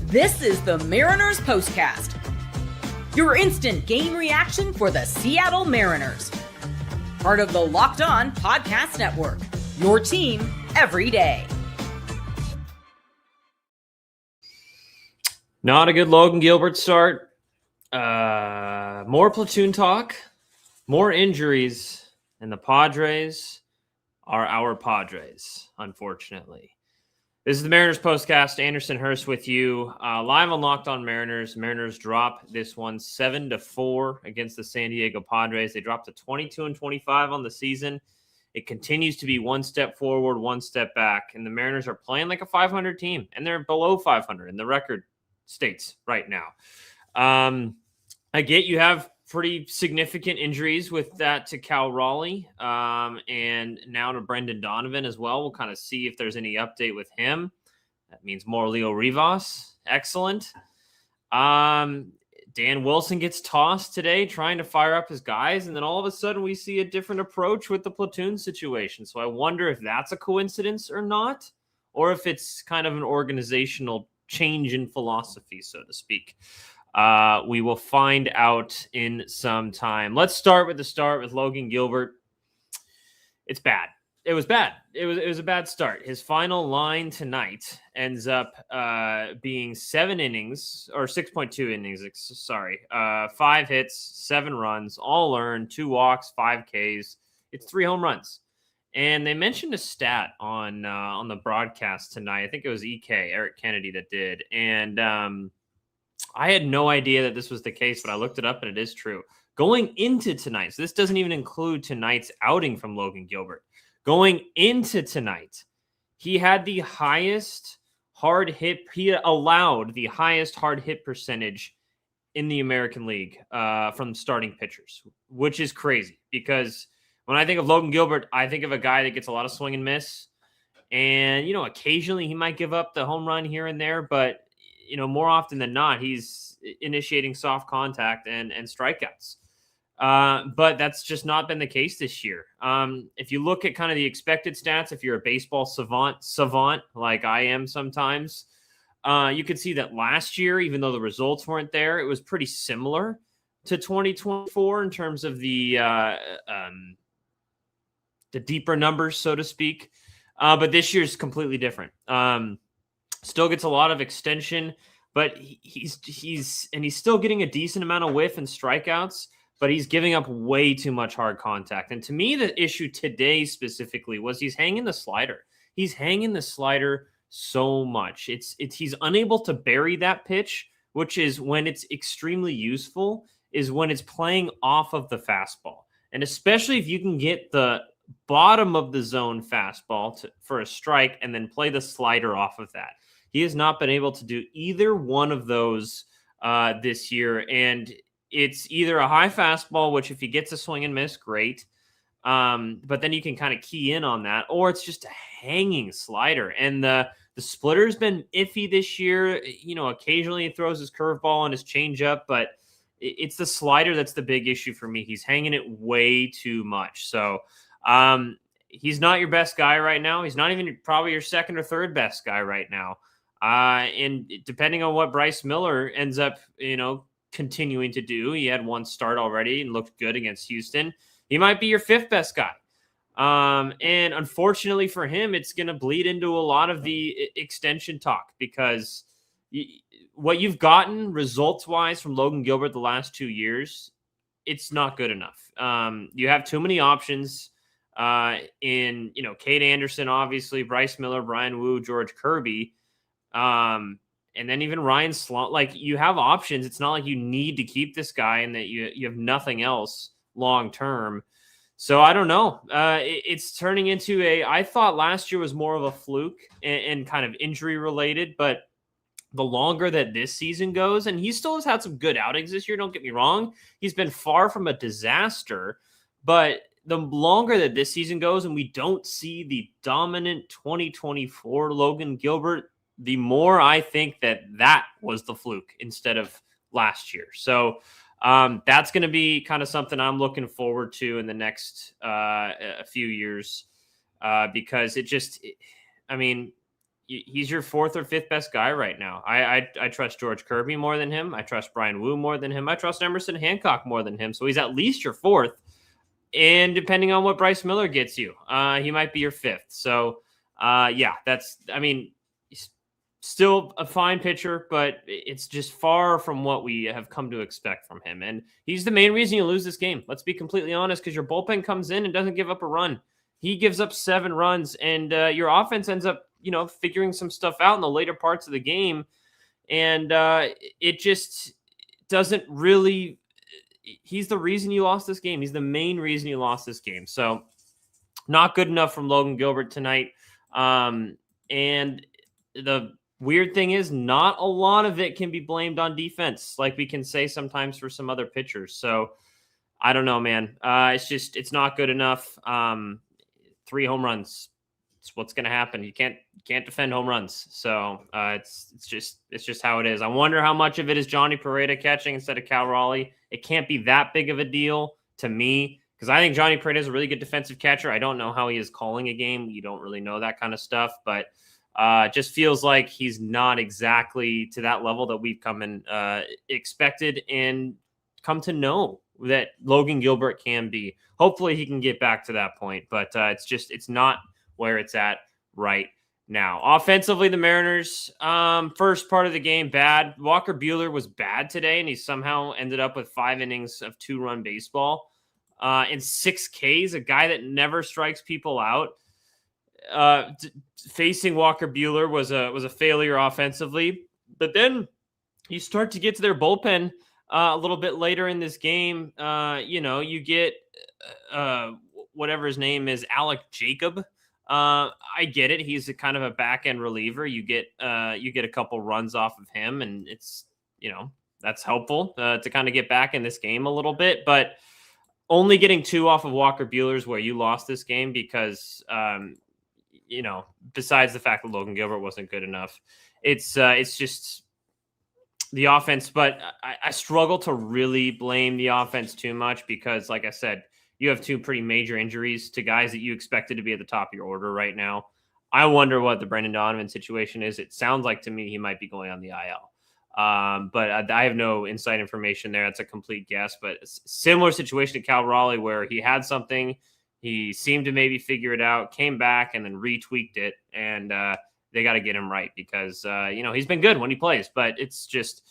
This is the Mariners POSTCAST, your instant game reaction for the Seattle Mariners. Part of the Locked On Podcast Network, your team every day. Not a good Logan Gillbert start. More platoon talk, more injuries, and the Padres are our Padres, unfortunately. This is the Mariners POSTCAST. Anderson Hurst with you, live on Locked On Mariners. Mariners drop this one 7-4 against the San Diego Padres. They dropped to 22-25 on the season. It continues to be one step forward, one step back, and the Mariners are playing like a 500 team, and they're below 500 in the record states right now. I get you have pretty significant injuries with that to Cal Raleigh and now to Brendan Donovan as well. We'll kind of see if there's any update with him. That means more Leo Rivas. Excellent. Dan Wilson gets tossed today trying to fire up his guys, and then all of a sudden we see a different approach with the platoon situation. So I wonder if that's a coincidence or not, or if it's kind of an organizational change in philosophy, so to speak. We will find out in some time. Let's start with Logan Gillbert. It's bad. It was bad. It was a bad start. His final line tonight ends up being 7 innings, or 6.2 innings, sorry. 5 hits, 7 runs, all earned, 2 walks, 5 Ks. It's 3 home runs. And they mentioned a stat on the broadcast tonight. I think it was Eric Kennedy, that did. And I had no idea that this was the case, but I looked it up and it is true. Going into tonight, so this doesn't even include tonight's outing from Logan Gillbert. Going into tonight, he had the highest hard hit. He allowed the highest hard hit percentage in the American League from starting pitchers, which is crazy because when I think of Logan Gillbert, I think of a guy that gets a lot of swing and miss. And, occasionally he might give up the home run here and there, but more often than not, he's initiating soft contact and strikeouts. But that's just not been the case this year. If you look at kind of the expected stats, if you're a baseball savant like I am sometimes, you could see that last year, even though the results weren't there, it was pretty similar to 2024 in terms of the deeper numbers, so to speak. But this year's completely different. Still gets a lot of extension, but he's still getting a decent amount of whiff and strikeouts, but he's giving up way too much hard contact. And to me, the issue today specifically was he's hanging the slider. He's hanging the slider so much. He's unable to bury that pitch, which is when it's extremely useful, is when it's playing off of the fastball. And especially if you can get the bottom of the zone fastball for a strike and then play the slider off of that. He has not been able to do either one of those this year. And it's either a high fastball, which if he gets a swing and miss, great. But then you can kind of key in on that, or it's just a hanging slider. And the splitter's been iffy this year. Occasionally he throws his curveball and his changeup, but it's the slider that's the big issue for me. He's hanging it way too much. So he's not your best guy right now. He's not even probably your second or third best guy right now. And depending on what Bryce Miller ends up, continuing to do, he had one start already and looked good against Houston. He might be your 5th best guy. And unfortunately for him, it's going to bleed into a lot of the extension talk because what you've gotten results-wise from Logan Gillbert the last 2 years, it's not good enough. You have too many options in, Cade Anderson, obviously, Bryce Miller, Brian Wu, George Kirby, and then even Ryan Sloan. Like, you have options. It's not like you need to keep this guy and that you have nothing else long-term. So I don't know. It's turning into I thought last year was more of a fluke and kind of injury-related, but the longer that this season goes, and he still has had some good outings this year, don't get me wrong. He's been far from a disaster, but the longer that this season goes and we don't see the dominant 2024 Logan Gillbert, the more I think that was the fluke instead of last year. So that's going to be kind of something I'm looking forward to in the next a few years because he's your fourth or fifth best guy right now. I trust George Kirby more than him. I trust Brian Wu more than him. I trust Emerson Hancock more than him. So he's at least your fourth. And depending on what Bryce Miller gets you, he might be your fifth. So, he's still a fine pitcher, but it's just far from what we have come to expect from him. And he's the main reason you lose this game. Let's be completely honest, because your bullpen comes in and doesn't give up a run. He gives up 7 runs, and your offense ends up, figuring some stuff out in the later parts of the game. And it just doesn't really – he's the reason you lost this game. He's the main reason you lost this game. So not good enough from Logan Gillbert tonight. And the weird thing is not a lot of it can be blamed on defense, like we can say sometimes for some other pitchers. So I don't know, man. It's not good enough. 3 home runs. It's what's going to happen. You can't defend home runs. So it's just how it is. I wonder how much of it is Johnny Pereda catching instead of Cal Raleigh. It can't be that big of a deal to me, because I think Johnny Pereda is a really good defensive catcher. I don't know how he is calling a game. You don't really know that kind of stuff, but it just feels like he's not exactly to that level that we've come and expected and come to know that Logan Gillbert can be. Hopefully he can get back to that point, but it's not where it's at right now. Offensively, the Mariners, first part of the game, bad. Walker Buehler was bad today, and he somehow ended up with 5 innings of 2-run baseball and 6 Ks, a guy that never strikes people out. Facing Walker Buehler was a failure offensively, but then you start to get to their bullpen a little bit later in this game. You get whatever his name is, Alec Jacob. I get it. He's a kind of a back end reliever. You get a couple runs off of him, and it's, that's helpful to kind of get back in this game a little bit, but only getting 2 off of Walker Buehler's where you lost this game because, besides the fact that Logan Gilbert wasn't good enough, it's just the offense. But I struggle to really blame the offense too much because, like I said, you have 2 pretty major injuries to guys that you expected to be at the top of your order right now. I wonder what the Brendan Donovan situation is. It sounds like to me he might be going on the IL. But I have no inside information there. That's a complete guess. But similar situation to Cal Raleigh, where he had something, he seemed to maybe figure it out, came back and then retweaked it, and they got to get him right because he's been good when he plays. But it's just,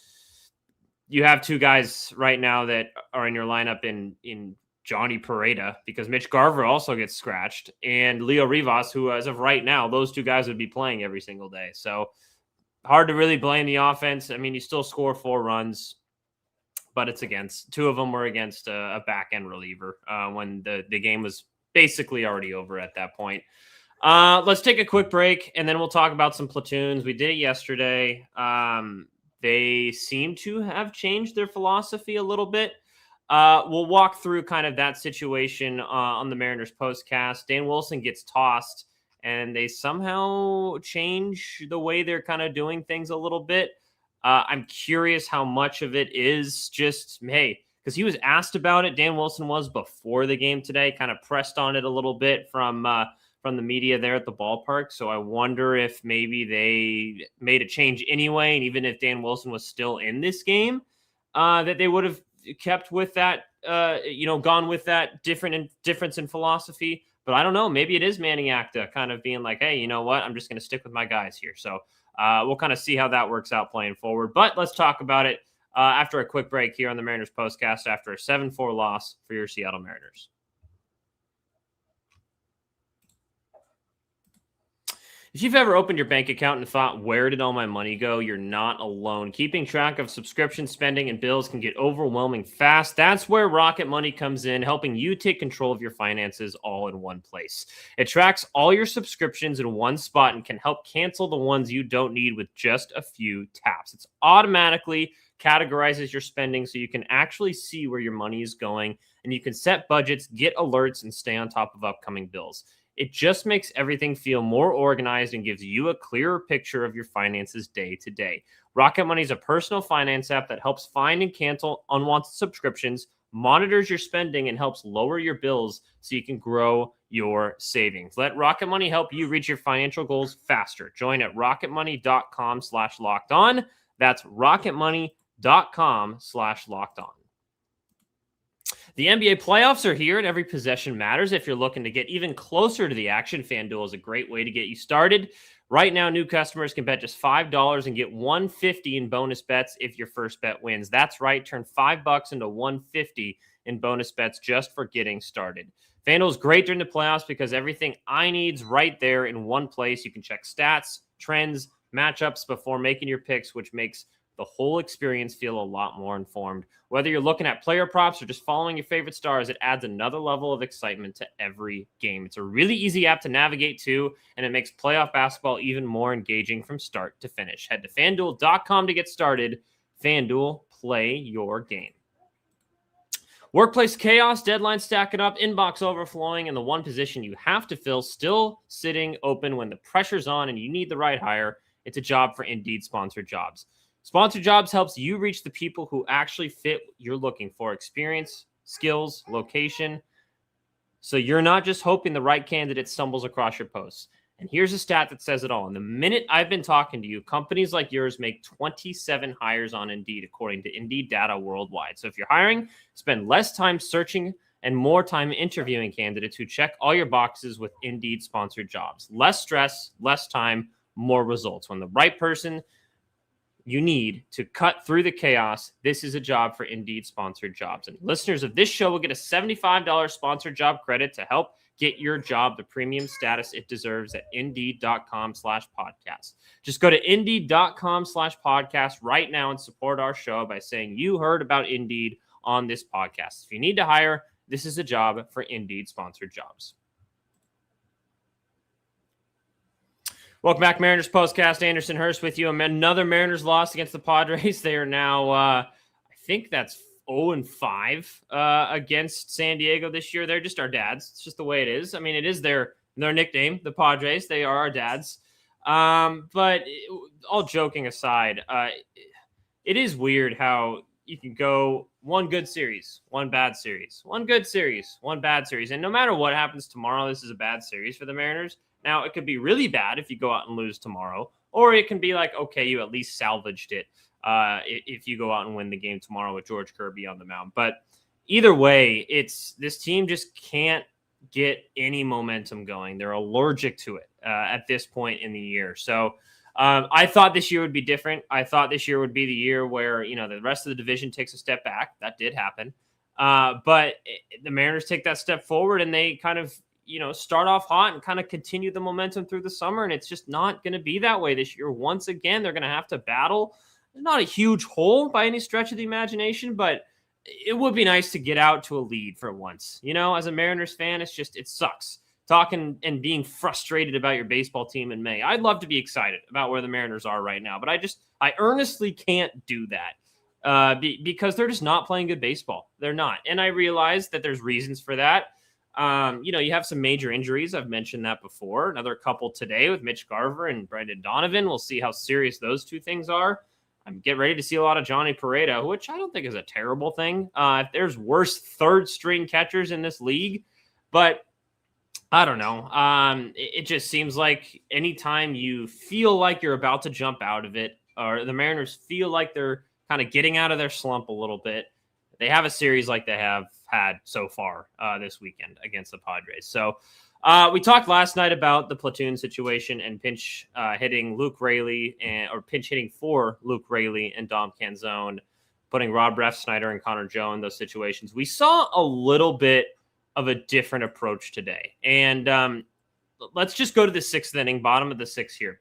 you have 2 guys right now that are in your lineup in Johnny Pereda, because Mitch Garver also gets scratched, and Leo Rivas, who as of right now, those 2 guys would be playing every single day. So hard to really blame the offense. I mean, you still score 4 runs, but it's against 2 of them were against a back end reliever when the game was basically already over at that point. Let's take a quick break, and then we'll talk about some platoons. We did it yesterday. They seem to have changed their philosophy a little bit. We'll walk through kind of that situation on the Mariners postcast. Dan Wilson gets tossed, and they somehow change the way they're kind of doing things a little bit. I'm curious how much of it is just, hey, because he was asked about it. Dan Wilson was before the game today, kind of pressed on it a little bit from the media there at the ballpark. So I wonder if maybe they made a change anyway, and even if Dan Wilson was still in this game, that they would have kept with that, gone with that difference in philosophy. But I don't know. Maybe it is Manny Acta kind of being like, hey, you know what? I'm just going to stick with my guys here. So we'll kind of see how that works out playing forward. But let's talk about it after a quick break here on the Mariners postcast after a 7-4 loss for your Seattle Mariners. If you've ever opened your bank account and thought, where did all my money go? You're not alone. Keeping track of subscription spending and bills can get overwhelming fast. That's where Rocket Money comes in, helping you take control of your finances all in one place. It tracks all your subscriptions in one spot and can help cancel the ones you don't need with just a few taps. It's automatically categorizes your spending so you can actually see where your money is going, and you can set budgets, get alerts, and stay on top of upcoming bills. It just makes everything feel more organized and gives you a clearer picture of your finances day to day. Rocket Money is a personal finance app that helps find and cancel unwanted subscriptions, monitors your spending, and helps lower your bills so you can grow your savings. Let Rocket Money help you reach your financial goals faster. Join at rocketmoney.com/lockedon. That's rocketmoney.com/lockedon. The NBA playoffs are here and every possession matters. If you're looking to get even closer to the action, FanDuel is a great way to get you started. Right now, new customers can bet just $5 and get $150 in bonus bets if your first bet wins. That's right. Turn $5 into $150 in bonus bets just for getting started. FanDuel is great during the playoffs because everything I need's right there in one place. You can check stats, trends, matchups before making your picks, which makes the whole experience feel a lot more informed. Whether you're looking at player props or just following your favorite stars, it adds another level of excitement to every game. It's a really easy app to navigate to, and it makes playoff basketball even more engaging from start to finish. Head to FanDuel.com to get started. FanDuel, play your game. Workplace chaos, deadlines stacking up, inbox overflowing, and the one position you have to fill still sitting open when the pressure's on and you need the right hire. It's a job for Indeed Sponsored Jobs. Sponsored Jobs helps you reach the people who actually fit what you're looking for: experience, skills, location. So you're not just hoping the right candidate stumbles across your posts. And here's a stat that says it all. In the minute I've been talking to you, companies like yours make 27 hires on Indeed, according to Indeed data worldwide. So if you're hiring, spend less time searching and more time interviewing candidates who check all your boxes with Indeed Sponsored Jobs. Less stress, less time, more results. When the right person you need to cut through the chaos, this is a job for Indeed Sponsored Jobs. And listeners of this show will get a $75 sponsored job credit to help get your job the premium status it deserves at Indeed.com/podcast. Just go to Indeed.com/podcast right now and support our show by saying you heard about Indeed on this podcast. If you need to hire, this is a job for Indeed Sponsored Jobs. Welcome back, Mariners POSTCAST. Anderson Hurst with you. Another Mariners loss against the Padres. They are now, I think that's 0-5 against San Diego this year. They're just our dads. It's just the way it is. I mean, it is their nickname, the Padres. They are our dads. But all joking aside, it is weird how you can go one good series, one bad series, one good series, one bad series. And no matter what happens tomorrow, this is a bad series for the Mariners. Now, it could be really bad if you go out and lose tomorrow, or it can be like, okay, you at least salvaged it if you go out and win the game tomorrow with George Kirby on the mound. But either way, this team just can't get any momentum going. They're allergic to it at this point in the year. So I thought this year would be different. I thought this year would be the year where, the rest of the division takes a step back. That did happen. But the Mariners take that step forward and they kind of, start off hot and kind of continue the momentum through the summer. And it's just not going to be that way this year. Once again, they're going to have to battle. Not a huge hole by any stretch of the imagination, but it would be nice to get out to a lead for once. As a Mariners fan, it sucks talking and being frustrated about your baseball team in May. I'd love to be excited about where the Mariners are right now, but I earnestly can't do that because they're just not playing good baseball. They're not. And I realize that there's reasons for that. You have some major injuries. I've mentioned that before. Another couple today with Mitch Garver and Donovan. We'll see how serious those two things are. I'm getting ready to see a lot of Johnny Pareda, which I don't think is a terrible thing. If there's worse third string catchers in this league, but I don't know. It just seems like anytime you feel like you're about to jump out of it, or the Mariners feel like they're kind of getting out of their slump a little bit, they have a series like they have had so far this weekend against the Padres. So we talked last night about the platoon situation and pinch hitting Luke Raley or pinch hitting for Luke Raley and Dom Canzone, putting Rob Refsnyder and Connor Joe in those situations. We saw a little bit of a different approach today. And let's just go to the sixth inning, bottom of the sixth here.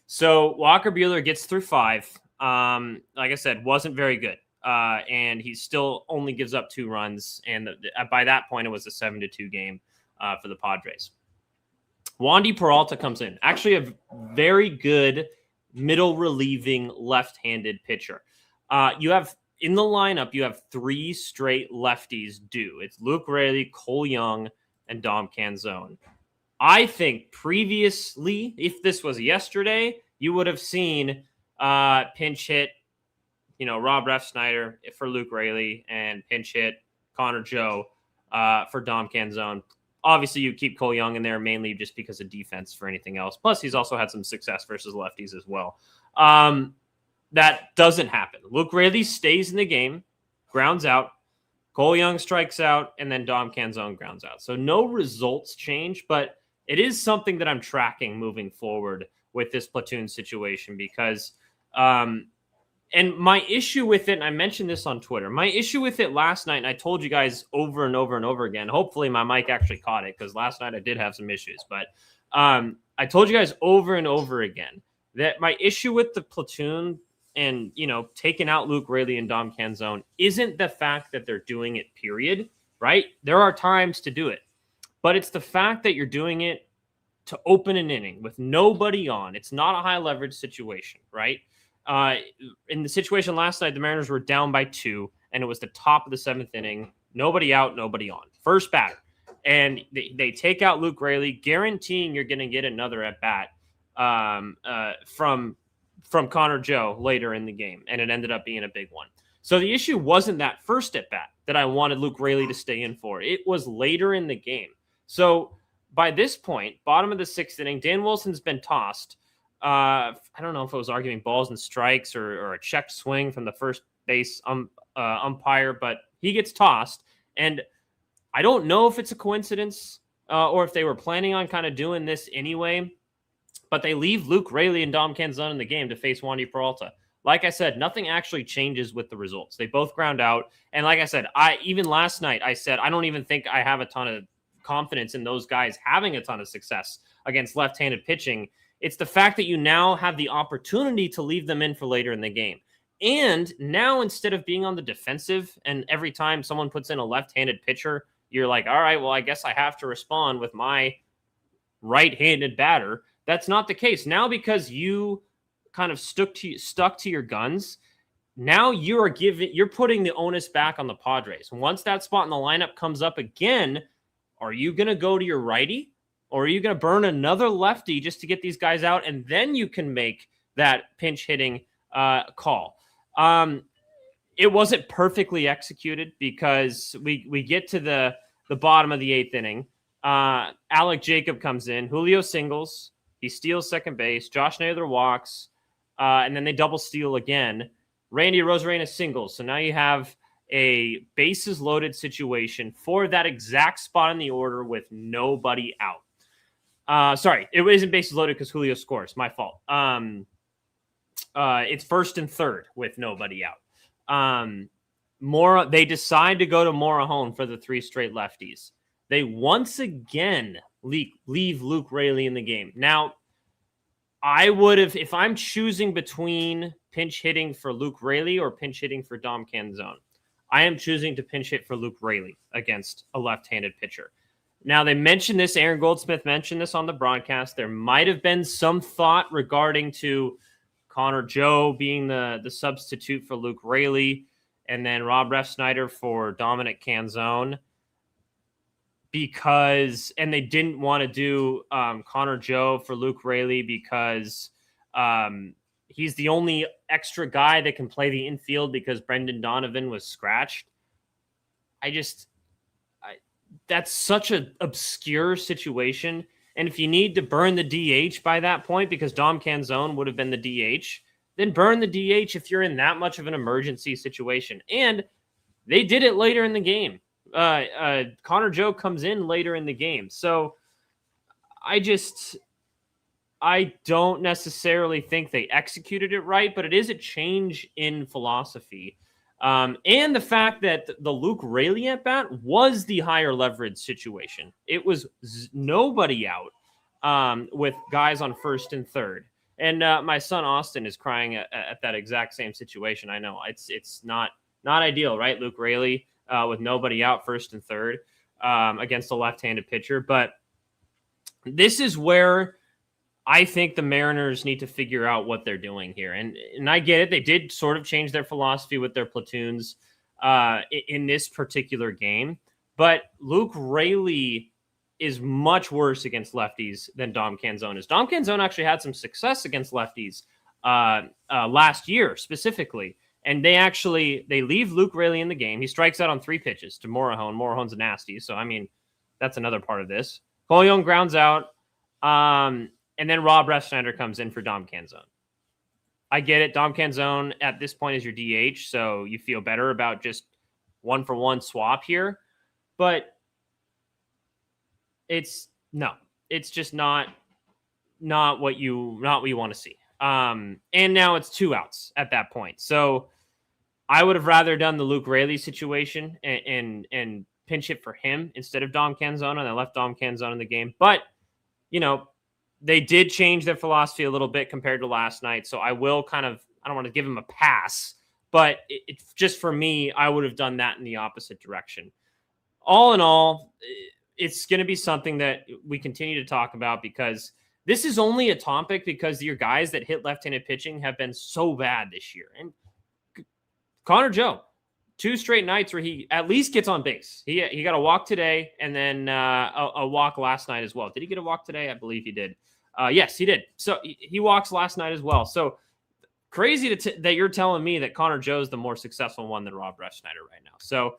So Walker Buehler gets through 5. Like I said, wasn't very good. And he still only gives up 2 runs. And by that point, it was a 7-2 game for the Padres. Wandy Peralta comes in. Actually, a very good middle relieving left-handed pitcher. In the lineup, you have 3 straight lefties due. It's Luke Raley, Cole Young, and Dom Canzone. I think previously, if this was yesterday, you would have seen pinch hit, Rob Refsnyder for Luke Raley and pinch hit Connor Joe for Dom Canzone. Obviously, you keep Cole Young in there mainly just because of defense for anything else. Plus, he's also had some success versus lefties as well. That doesn't happen. Luke Raley stays in the game, grounds out. Cole Young strikes out, and then Dom Canzone grounds out. So no results change, but it is something that I'm tracking moving forward with this platoon situation because and my issue with it, and I mentioned this on Twitter, my issue with it last night, and I told you guys over and over and over again, hopefully my mic actually caught it because last night I did have some issues, but I told you guys over and over again that my issue with the platoon and, taking out Luke Raley and Dom Canzone isn't the fact that they're doing it, period, right? There are times to do it, but it's the fact that you're doing it to open an inning with nobody on. It's not a high leverage situation, right? In the situation last night, the Mariners were down by 2, and it was the top of the 7th inning. Nobody out, nobody on. First batter. And they take out Luke Raley, guaranteeing you're going to get another at-bat from Connor Joe later in the game, and it ended up being a big one. So the issue wasn't that first at-bat that I wanted Luke Raley to stay in for. It was later in the game. So by this point, bottom of the 6th inning, Dan Wilson's been tossed. I don't know if it was arguing balls and strikes or a checked swing from the first base umpire, but he gets tossed. And I don't know if it's a coincidence or if they were planning on kind of doing this anyway, but they leave Luke Raley and Dom Canzone in the game to face Wandy Peralta. Like I said, nothing actually changes with the results. They both ground out. And like I said, even last night, I said, I don't even think I have a ton of confidence in those guys having a ton of success against left-handed pitching. It's the fact that you now have the opportunity to leave them in for later in the game. And now instead of being on the defensive and every time someone puts in a left-handed pitcher, you're like, all right, well, I guess I have to respond with my right-handed batter. That's not the case. Now because you kind of stuck to your guns, now you're putting the onus back on the Padres. Once that spot in the lineup comes up again, are you going to go to your righty? Or are you going to burn another lefty just to get these guys out? And then you can make that pinch hitting call. It wasn't perfectly executed because we get to the bottom of the 8th inning. Alec Jacob comes in. Julio singles. He steals second base. Josh Naylor walks. And then they double steal again. Randy Arozarena singles. So now you have a bases loaded situation for that exact spot in the order with nobody out. Sorry, it isn't bases loaded because Julio scores. My fault. It's 1st and 3rd with nobody out. They decide to go to Morejon for the 3 straight lefties. They once again leave Luke Raley in the game. Now, I would have, if I'm choosing between pinch hitting for Luke Raley or pinch hitting for Dom Canzone, I am choosing to pinch hit for Luke Raley against a left-handed pitcher. Now, they mentioned this, Aaron Goldsmith mentioned this on the broadcast. There might have been some thought regarding to Connor Joe being the substitute for Luke Raley and then Rob Refsnyder for Dominic Canzone and they didn't want to do Connor Joe for Luke Raley because he's the only extra guy that can play the infield because Brendan Donovan was scratched. That's such an obscure situation. And if you need to burn the DH by that point, because Dom Canzone would have been the DH, then burn the DH if you're in that much of an emergency situation. And they did it later in the game. Connor Joe comes in later in the game. So I don't necessarily think they executed it right, but it is a change in philosophy. And the fact that the Luke Raley at bat was the higher leverage situation. It was nobody out with guys on 1st and 3rd. And my son Austin is crying at that exact same situation. I know it's not ideal, right? Luke Raley with nobody out 1st and 3rd against a left-handed pitcher. But this is where I think the Mariners need to figure out what they're doing here. And I get it. They did sort of change their philosophy with their platoons in this particular game. But Luke Raley is much worse against lefties than Dom Canzone is. Dom Canzone actually had some success against lefties last year specifically. And they leave Luke Raley in the game. He strikes out on 3 pitches to Morejon. Morejon's a nasty. So, I mean, That's another part of this. Cole Young grounds out. And then Rob Refsnyder comes in for Dom Canzone. I get it. Dom Canzone at this point is your DH, so you feel better about just 1-for-1 swap here. But it's just not what you want to see. And now it's 2 outs at that point. So I would have rather done the Luke Raley situation and pinch hit for him instead of Dom Canzone, and I left Dom Canzone in the game. But, they did change their philosophy a little bit compared to last night. So I will I don't want to give him a pass, but it's just for me, I would have done that in the opposite direction. All in all, it's going to be something that we continue to talk about because this is only a topic because your guys that hit left-handed pitching have been so bad this year. And Connor Joe, 2 straight nights where he at least gets on base. He got a walk today and then a walk last night as well. Did he get a walk today? I believe he did. Yes, he did. So he walks last night as well. So crazy that you're telling me that Connor Joe is the more successful one than Rob Refsnyder right now. So,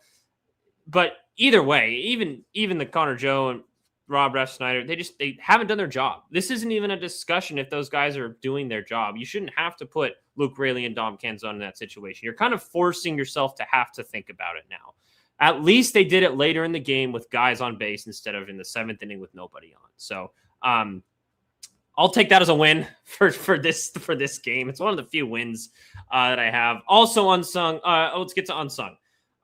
but either way, even the Connor Joe and Rob Refsnyder, they haven't done their job. This isn't even a discussion if those guys are doing their job. You shouldn't have to put Luke Raley and Dom Canzone in that situation. You're kind of forcing yourself to have to think about it now. At least they did it later in the game with guys on base instead of in the 7th inning with nobody on. So I'll take that as a win for this game. It's one of the few wins that I have. Also unsung. Let's get to unsung.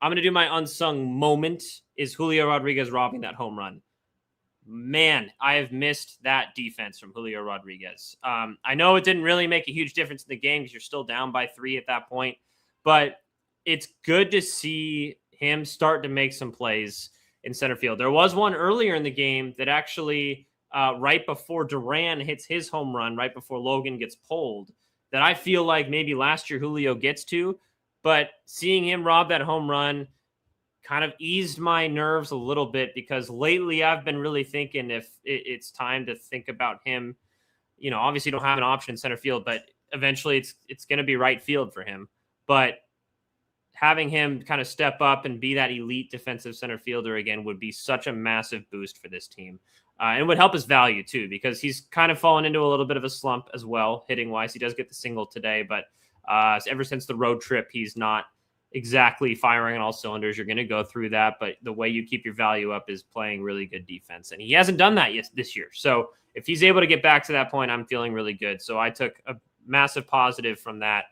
I'm going to do my unsung moment is Julio Rodriguez robbing that home run. Man, I have missed that defense from Julio Rodriguez. I know it didn't really make a huge difference in the game because you're still down by 3 at that point, but it's good to see him start to make some plays in center field. There was one earlier in the game that actually right before Duran hits his home run, right before Logan gets pulled, that I feel like maybe last year Julio gets to, but seeing him rob that home run kind of eased my nerves a little bit because lately I've been really thinking if it's time to think about him. Obviously you don't have an option in center field, but eventually it's going to be right field for him. But having him kind of step up and be that elite defensive center fielder again would be such a massive boost for this team. And would help his value too, because he's kind of fallen into a little bit of a slump as well, hitting wise. He does get the single today, but ever since the road trip, he's not exactly firing on all cylinders. You're going to go through that, but the way you keep your value up is playing really good defense. And he hasn't done that yet this year. So if he's able to get back to that point, I'm feeling really good. So I took a massive positive from that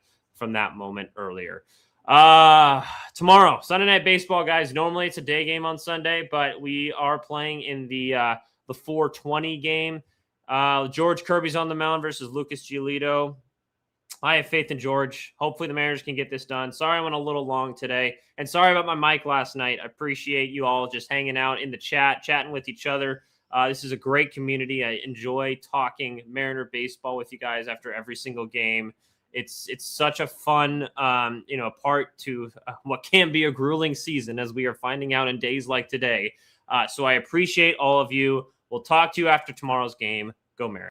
moment earlier. Tomorrow, Sunday Night Baseball, guys. Normally it's a day game on Sunday, but we are playing in the 4:20 game. George Kirby's on the mound versus Lucas Giolito. I have faith in George. Hopefully the Mariners can get this done. Sorry I went a little long today. And sorry about my mic last night. I appreciate you all just hanging out in the chat, chatting with each other. This is a great community. I enjoy talking Mariner baseball with you guys after every single game. It's such a fun, part to what can be a grueling season, as we are finding out in days like today. So I appreciate all of you. We'll talk to you after tomorrow's game. Go Mariners.